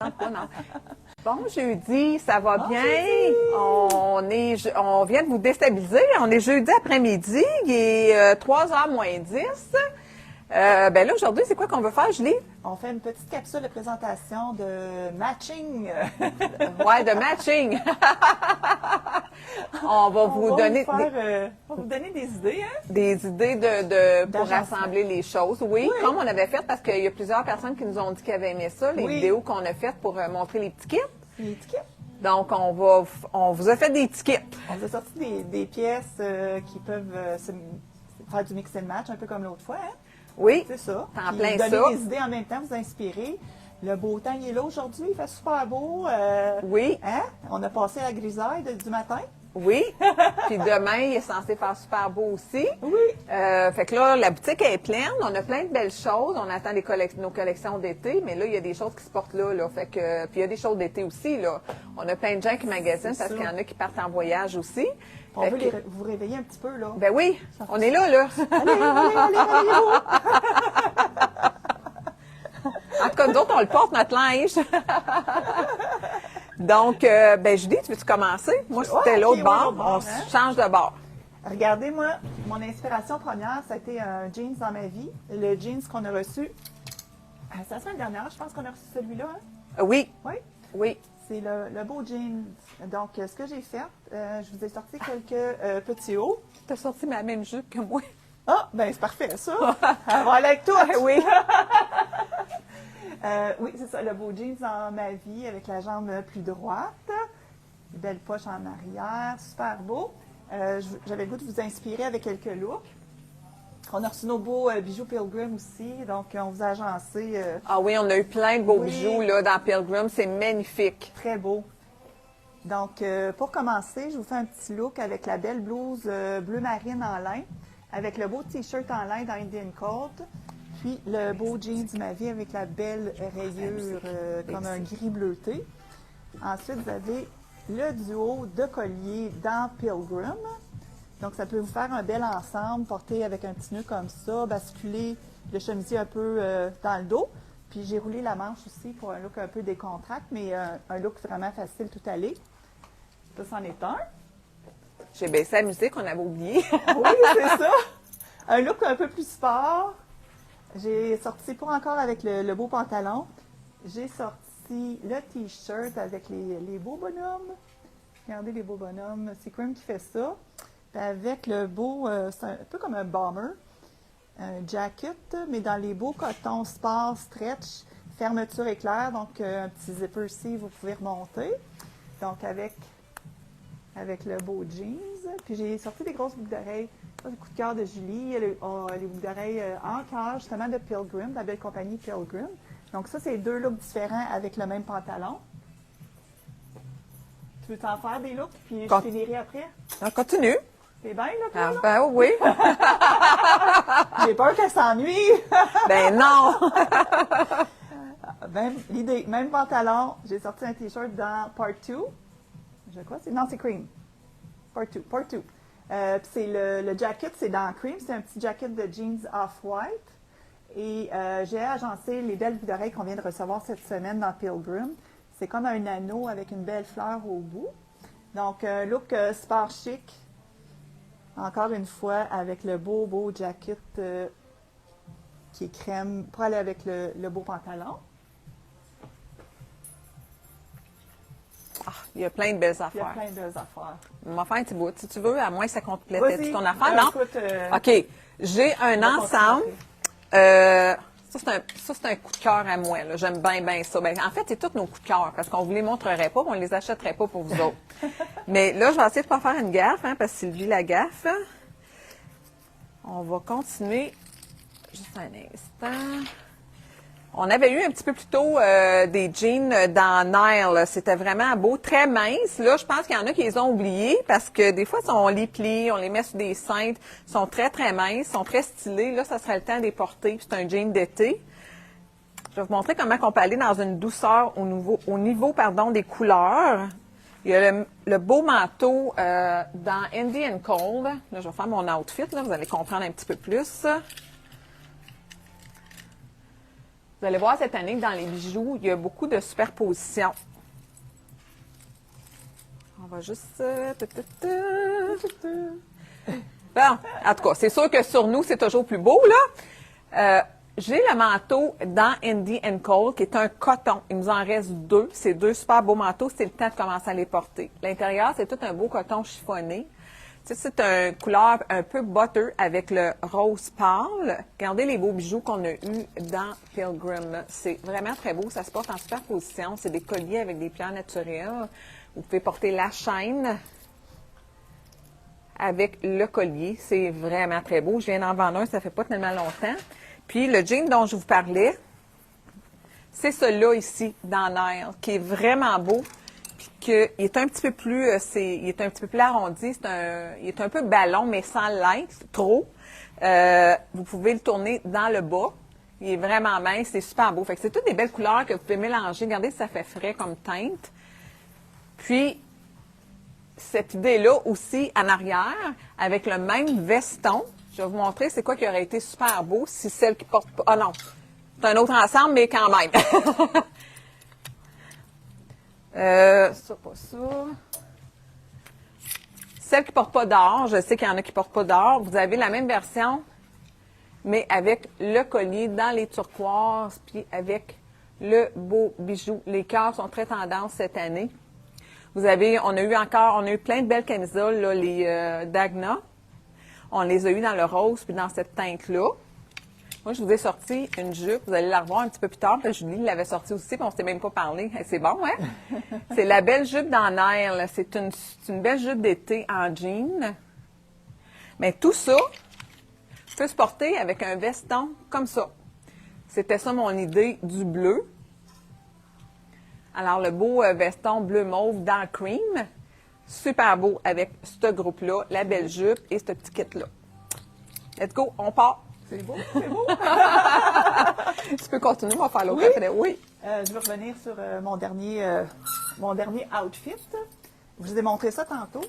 tente pas, non. Bon jeudi, ça va bien? Jeudi. On vient de vous déstabiliser. On est jeudi après-midi, il est 3h moins 10. Ben là, aujourd'hui, c'est quoi qu'on veut faire, Julie? On fait une petite capsule de présentation de matching. Ouais, de matching. On va vous donner des idées, hein? des idées pour rassembler les choses. Oui, comme on avait fait, parce qu'il y a plusieurs personnes qui nous ont dit qu'ils avaient aimé ça, les vidéos qu'on a faites pour montrer les petits kits. Les tickets. Donc, on vous a fait des tickets. On vous a sorti des pièces qui peuvent faire du mix and match, un peu comme l'autre fois, hein? Oui, C'est ça. en Puis plein donner ça. des idées en même temps, vous inspirer. Le beau temps, il est là aujourd'hui, il fait super beau. Oui. Hein? On a passé la grisaille du matin. Oui. Puis demain, il est censé faire super beau aussi. Oui. Fait que là, la boutique est pleine. On a plein de belles choses. On attend nos collections d'été, mais là, il y a des choses qui se portent là. Fait que, puis il y a des choses d'été aussi, là. On a plein de gens qui magasinent parce qu'il y en a qui partent en voyage aussi. On veut vous réveiller un petit peu, là. Ben oui, on est là, là. Allez, En tout cas, nous autres, on le porte, notre linge. Donc, ben Julie, tu veux-tu commencer? Moi, c'était l'autre bord. On change de bord. Regardez, moi, mon inspiration première, ça a été un jeans dans ma vie. Le jeans qu'on a reçu, c'est la semaine dernière, je pense qu'on a reçu celui-là. Hein? Oui. Oui. Oui. C'est le beau jeans. Donc, ce que j'ai fait, je vous ai sorti quelques petits hauts. Tu as sorti ma même jupe que moi. Ah, ben c'est parfait, ça. On va aller avec toi. Oui. Oui, c'est ça, le beau jeans dans ma vie avec la jambe plus droite. Belle poche en arrière, super beau. J'avais le goût de vous inspirer avec quelques looks. On a reçu nos beaux bijoux Pilgrim aussi, donc on vous a agencé. Ah oui, on a eu plein de beaux bijoux là, dans Pilgrim, c'est magnifique. Très beau. Donc, pour commencer, je vous fais un petit look avec la belle blouse bleu marine en lin, avec le beau t-shirt en lin dans Indian Cold, puis le beau jeans de ma vie avec la belle rayure comme un gris bleuté. Ensuite, vous avez le duo de colliers dans Pilgrim. Donc, ça peut vous faire un bel ensemble, porté avec un petit nœud comme ça, basculer le chemisier un peu dans le dos. Puis, j'ai roulé la manche aussi pour un look un peu décontracté, mais un look vraiment facile tout aller. Ça, c'en est un. J'ai baissé la musique, on avait oublié. Oui, c'est ça. Un look un peu plus sport. J'ai sorti, pour encore avec le beau pantalon, j'ai sorti le t-shirt avec les beaux bonhommes. Regardez les beaux bonhommes. C'est Cream qui fait ça. Puis avec le beau, c'est un peu comme un bomber, un jacket, mais dans les beaux cotons sport, stretch, fermeture éclair. Donc, un petit zipper ici, vous pouvez remonter. Donc, avec le beau jeans. Puis j'ai sorti des grosses boucles d'oreilles. Ça, le coup de cœur de Julie. Les boucles d'oreilles en cœur, justement, de Pilgrim, de la belle compagnie Pilgrim. Donc ça, c'est deux looks différents avec le même pantalon. Tu veux t'en faire des looks, puis je finirai après? On continue. T'es bien, là, toi, là? Ben oui. J'ai peur qu'elle s'ennuie. Ben non. Même pantalon. J'ai sorti un t-shirt dans Part 2. Je crois c'est... Non, c'est Cream. Part 2. Puis c'est le jacket, c'est dans Cream. C'est un petit jacket de jeans off-white. Et j'ai agencé les belles boucles d'oreilles qu'on vient de recevoir cette semaine dans Pilgrim. C'est comme un anneau avec une belle fleur au bout. Donc, un look sport chic. Encore une fois, avec le beau jacket qui est crème pour aller avec le beau pantalon. Ah, il y a plein de belles affaires. Il y a plein de belles affaires. On va faire un petit bout, si tu veux, à moins que ça complétait toute ton affaire, non? Écoute, OK. J'ai un ensemble. Ça, c'est un coup de cœur à moi. Là. J'aime bien ça. Ben, en fait, c'est tous nos coups de cœur parce qu'on ne vous les montrerait pas, on ne les achèterait pas pour vous autres. Mais là, je vais essayer de ne pas faire une gaffe, hein, parce que Sylvie la gaffe. On va continuer. Juste un instant. On avait eu un petit peu plus tôt des jeans dans Nile. C'était vraiment beau, très mince. Là, je pense qu'il y en a qui les ont oubliés parce que des fois, on les plie, on les met sur des cintres. Ils sont très, très minces, sont très stylés. Là, ça serait le temps de les porter. C'est un jean d'été. Je vais vous montrer comment on peut aller dans une douceur au niveau des couleurs. Il y a le beau manteau dans Indian Cold. Là, je vais faire mon outfit. Là, vous allez comprendre un petit peu plus. Vous allez voir cette année que dans les bijoux, il y a beaucoup de superpositions. On va juste... Bon, en tout cas, c'est sûr que sur nous, c'est toujours plus beau, là. J'ai le manteau dans Indie & Cole, qui est un coton. Il nous en reste 2. C'est 2 super beaux manteaux. C'est le temps de commencer à les porter. L'intérieur, c'est tout un beau coton chiffonné. Tu sais, c'est une couleur un peu butter avec le rose pâle. Regardez les beaux bijoux qu'on a eus dans Pilgrim. C'est vraiment très beau. Ça se porte en superposition. C'est des colliers avec des pierres naturelles. Vous pouvez porter la chaîne avec le collier. C'est vraiment très beau. Je viens d'en vendre un, ça fait pas tellement longtemps. Puis le jean dont je vous parlais, c'est celui-là ici, dans l'air, qui est vraiment beau. Puis qu'il est un petit peu plus, il est un petit peu plus arrondi. Il est un peu ballon, mais sans l'être, trop. Vous pouvez le tourner dans le bas. Il est vraiment mince, c'est super beau. Fait que c'est toutes des belles couleurs que vous pouvez mélanger. Regardez, ça fait frais comme teinte. Puis, cette idée-là aussi en arrière, avec le même veston, je vais vous montrer c'est quoi qui aurait été super beau si celle qui porte pas... Ah non, c'est un autre ensemble, mais quand même. Ça, pas ça. Celle qui porte pas d'or, je sais qu'il y en a qui portent pas d'or. Vous avez la même version, mais avec le collier dans les turquoises, puis avec le beau bijou. Les cœurs sont très tendance cette année. On a eu plein de belles camisoles, là, les Dagna. On les a eues dans le rose puis dans cette teinte-là. Moi, je vous ai sorti une jupe. Vous allez la revoir un petit peu plus tard. Puis Julie l'avait sortie aussi, puis on ne s'était même pas parlé. Hey, c'est bon, hein? C'est la belle jupe dans l'air, là. C'est une belle jupe d'été en jean. Mais tout ça peut se porter avec un veston comme ça. C'était ça mon idée du bleu. Alors, le beau veston bleu-mauve dans le cream, super beau avec ce groupe-là, la belle jupe et ce petit kit-là. Let's go, on part. C'est beau, c'est beau. Tu peux continuer, on va faire l'autre Oui. après. Oui. Je vais revenir sur mon dernier outfit. Je vous ai montré ça tantôt.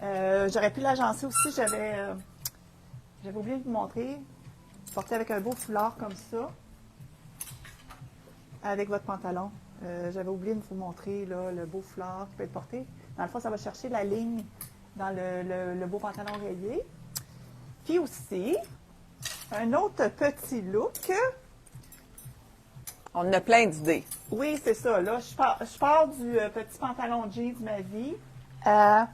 J'aurais pu l'agencer aussi. J'avais oublié de vous montrer. Porté avec un beau foulard comme ça, avec votre pantalon. J'avais oublié de vous montrer là, le beau foulard qui peut être porté. Dans le fond, ça va chercher la ligne dans le beau pantalon rayé. Puis aussi, un autre petit look. On a plein d'idées. Oui, c'est ça. Là, je pars du petit pantalon jeans ma vie à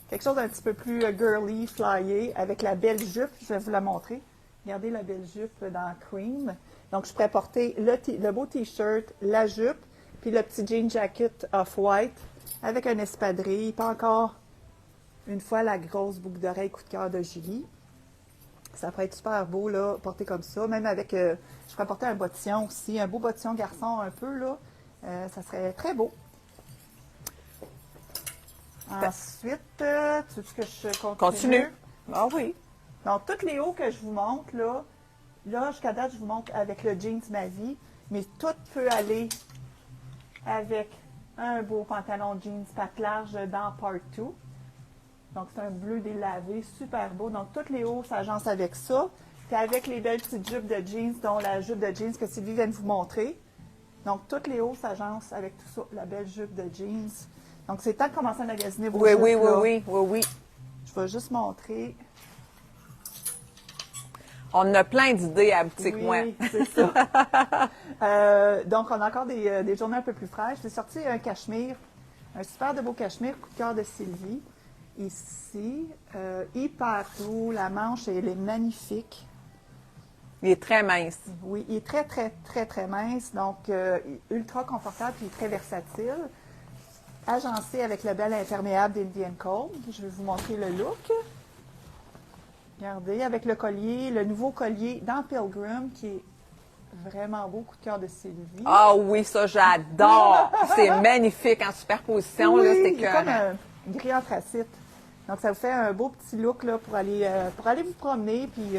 quelque chose d'un petit peu plus girly, flyé, avec la belle jupe. Je vais vous la montrer. Regardez la belle jupe dans cream. Donc, je pourrais porter le beau T-shirt, la jupe, puis le petit jean jacket off-white avec un espadrille. Pas encore une fois la grosse boucle d'oreille coup de cœur de Julie. Ça pourrait être super beau, là, porté comme ça. Même avec, je pourrais porter un bottillon aussi, un beau bottillon garçon un peu, là. Ça serait très beau. Ensuite, tu veux que je continue? Ah oui. Donc, tous les hauts que je vous montre, là, jusqu'à date, je vous montre avec le jeans ma vie, mais tout peut aller avec un beau pantalon jeans patte large dans Part 2. Donc, c'est un bleu délavé, super beau. Donc, tous les hauts s'agencent avec ça. Puis avec les belles petites jupes de jeans, dont la jupe de jeans que Sylvie vient de vous montrer. Donc, tous les hauts s'agencent avec tout ça, la belle jupe de jeans. Donc, c'est temps de commencer à magasiner vos jupes, là. Oui. Je vais juste montrer. On a plein d'idées à la boutique, moi. Oui, c'est ça. Donc, on a encore des journées un peu plus fraîches. J'ai sorti un cachemire, un super de beau cachemire, coup de cœur de Sylvie. Ici, hyper doux. La manche, elle est magnifique. Il est très mince. Oui, il est très, très, très, très mince. Donc, ultra confortable puis très versatile. Agencé avec le bel imperméable d'Indie & Cole. Je vais vous montrer le look. Regardez, avec le collier, le nouveau collier dans Pilgrim, qui est vraiment beau, coup de cœur de Sylvie. Ah oui, ça, j'adore. C'est magnifique en superposition. Oui, Là, c'est il est comme un gris anthracite. Donc, ça vous fait un beau petit look là, pour aller vous promener, puis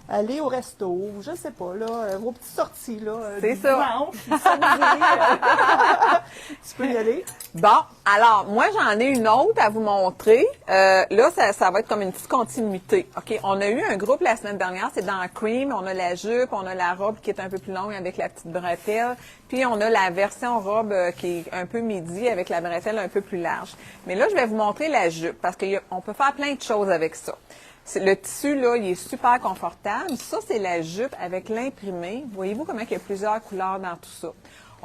aller au resto, ou je sais pas, là, vos petites sorties. Là, c'est du ça. dimanche, du samedi, Tu Tu peux y aller. Bon, alors, moi, j'en ai une autre à vous montrer. Là, ça va être comme une petite continuité. OK, on a eu un groupe la semaine dernière, c'est dans Cream. On a la jupe, on a la robe qui est un peu plus longue avec la petite bretelle. Puis, on a la version robe qui est un peu midi avec la bretelle un peu plus large. Mais là, je vais vous montrer la jupe parce qu'on peut faire plein de choses avec ça. Le tissu, là, il est super confortable. Ça, c'est la jupe avec l'imprimé. Voyez-vous comment il y a plusieurs couleurs dans tout ça?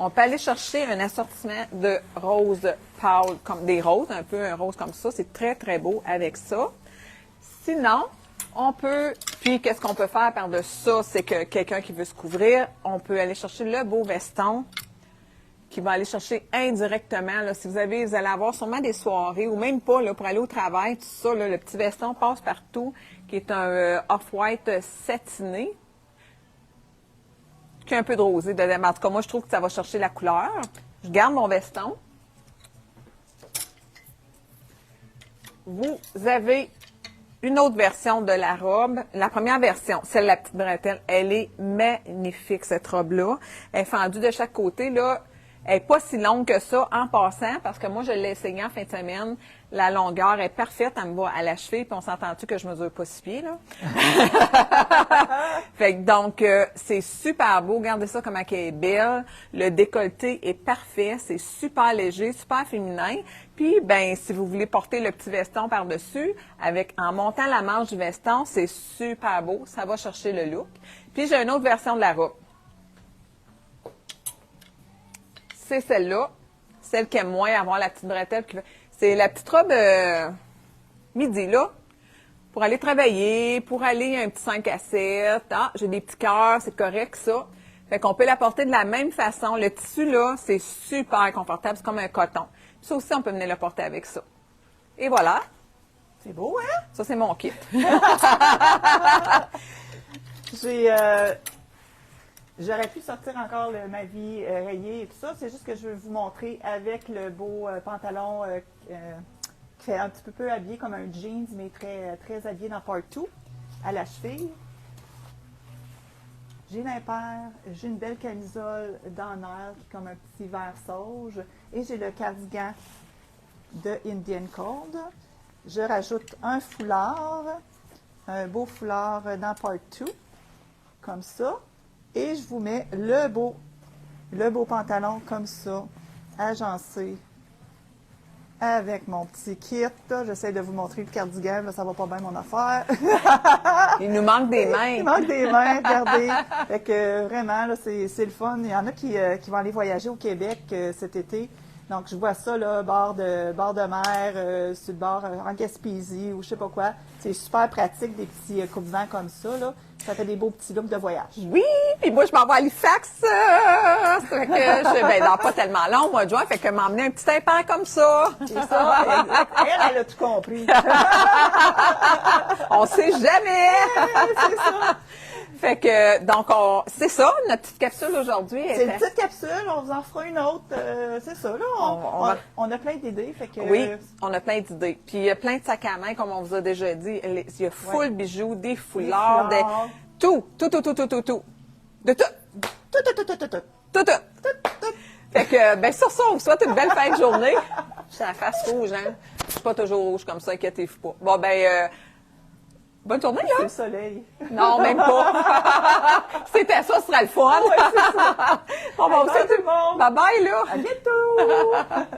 On peut aller chercher un assortiment de roses pâles, comme des roses, un peu un rose comme ça. C'est très, très beau avec ça. Sinon, on peut, puis qu'est-ce qu'on peut faire par-dessus ça? C'est que quelqu'un qui veut se couvrir, on peut aller chercher le beau veston qui va aller chercher indirectement. Là, si vous allez avoir sûrement des soirées ou même pas là, pour aller au travail, tout ça, là, le petit veston passe partout, qui est un off-white satiné, qui a un peu de rosé dedans. En tout cas, moi, je trouve que ça va chercher la couleur. Je garde mon veston. Vous avez une autre version de la robe. La première version, celle de la petite bretelle, elle est magnifique, cette robe-là. Elle est fendue de chaque côté, là. Elle n'est pas si longue que ça en passant, parce que moi, je l'ai essayé en fin de semaine. La longueur est parfaite, elle me va à la cheville, puis on s'entend-tu que je mesure pas 6 pieds, là? Fait que donc, c'est super beau. Regardez ça, comment elle est belle. Le décolleté est parfait. C'est super léger, super féminin. Puis, ben, si vous voulez porter le petit veston par-dessus, en montant la manche du veston, c'est super beau. Ça va chercher le look. Puis, j'ai une autre version de la robe. C'est celle-là, celle qui aime moins avoir la petite bretelle. C'est la petite robe midi, là, pour aller travailler, pour aller un petit 5 à 7. Ah, j'ai des petits cœurs, c'est correct, ça. Fait qu'on peut la porter de la même façon. Le tissu, là, c'est super confortable, c'est comme un coton. Puis ça aussi, on peut venir le porter avec ça. Et voilà. C'est beau, hein? Ça, c'est mon kit. J'aurais pu sortir encore ma vie rayée et tout ça. C'est juste que je veux vous montrer avec le beau pantalon qui fait un petit peu habillé comme un jeans, mais très, très habillé dans part 2 à la cheville. J'ai l'impair, j'ai une belle camisole d'enner qui est comme un petit vert sauge et j'ai le cardigan de Indian Cold. Je rajoute un foulard, un beau foulard dans part 2, comme ça. Et je vous mets le beau pantalon comme ça, agencé, avec mon petit kit. J'essaie de vous montrer le cardigan, là, ça va pas bien mon affaire. Il nous manque des mains. Il manque des mains, regardez. Fait que vraiment, là, c'est le fun. Il y en a qui vont aller voyager au Québec cet été. Donc, je vois ça, là, bord de mer, sur le bord, en Gaspésie ou je sais pas quoi. C'est super pratique, des petits coupe-vents comme ça, là. Ça fait des beaux petits looks de voyage. Oui! Puis moi, je m'en vais à Halifax. Ça fait que je dans pas tellement long, au mois de juin. Fait que m'emmener un petit impair comme ça. C'est ça, exact. Elle a tout compris. On sait jamais! C'est ça. Fait que, donc, c'est ça, notre petite capsule aujourd'hui. C'est une petite capsule, on vous en fera une autre. C'est ça, là. On a plein d'idées. Fait que, oui, on a plein d'idées. Puis il y a plein de sacs à main, comme on vous a déjà dit. Il y a full bijoux, des foulards, tout. De tout. Tout. Fait que, ben, sur ça, on vous souhaite une belle fin de journée. J'ai la face rouge, hein. Je suis pas toujours rouge comme ça, inquiétez-vous pas. Bon, ben, bonne journée, là. C'est le soleil. Non, même pas. C'était ça, ce sera le fun. Ouais, c'est ça. Bon, bon, Bye tout le monde. Bye bye, là. À bientôt.